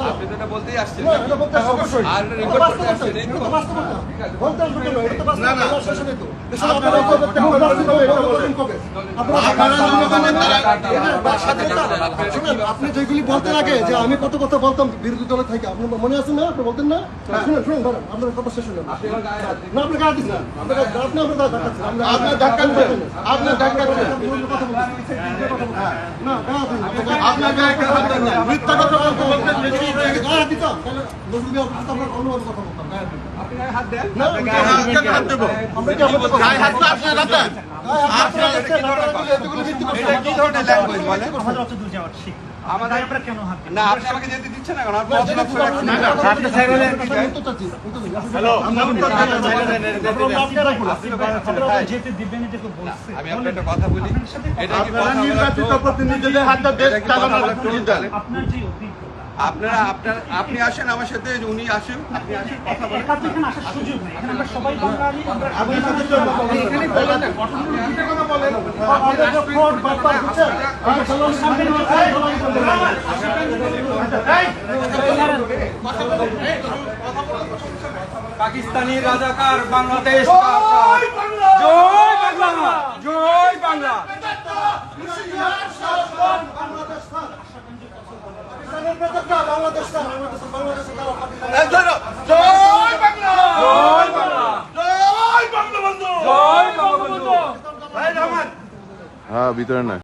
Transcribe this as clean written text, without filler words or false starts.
আপনি তো এটা বলতেই আসছেন আর রেকর্ড করতে আসছেন এই তো আপনি যেগুলি বলতে লাগে যে আমি কত কথা বলতাম বিরোধী দলে থেকে আপনার মনে আছে না? আপনি বলতেন না? শুনুন শুনুন ধরেন আপনার কথা শেষ হলো না। আপনি গায়ে দিচ্ছেন না, আপনি আপনার ধাক্কা দিচ্ছেন, আপনার ধাক্কা দিচ্ছেন কথা বলছেন না, আপনার গায়ে হাত দেন না, মিথ্যা কথা বলতেন, গায়ে দিতাম তাহলে নজরুল আপনার অন্যভাবে কথা বলতাম। আপনি গায়ে হাত দেন না হাত দেব আমরা কি আপনার গায়ে হাত আপনি রাখেন এটা কি ধরনের ল্যাঙ্গুয়েজ বলে আমাদের অত দূর যাওয়ার ঠিক আমাদের আমরা কেন হাত না আপনি আমাকে যেতে দিচ্ছেন না কারণ আপনি 5 লক্ষ হ্যালো যেতে দিবেন এটা তো বলছে আমি আপনাকে একটা কথা বলি এটা কি আপনারা নির্বাচিত প্রতিনিধিদের হাতে দেশ চালানোর অধিকার আপনার যে অভিজ্ঞতা আপনি আসেন আমার সাথে উনি আসেন আপনি আসেন কথা বলেন এখানে এখানে আসার সুযোগ নেই এখানে আমরা সবাই বাঙালি আমরা আপনি সাথে এখানে বলেন গঠনমূলক কথা বলেন আমাদের যে ফোর্ট বাপ্পা হচ্ছে আমি সালাম সামনে পাকিস্তানি রাজাকার বাংলাদেশ জয় বাংলা জয় বাংলা বাংলাদেশ জয় বাংলা জয় বাংলা জয় বঙ্গবন্ধু জয় বঙ্গবন্ধু হ্যাঁ ভিতরে না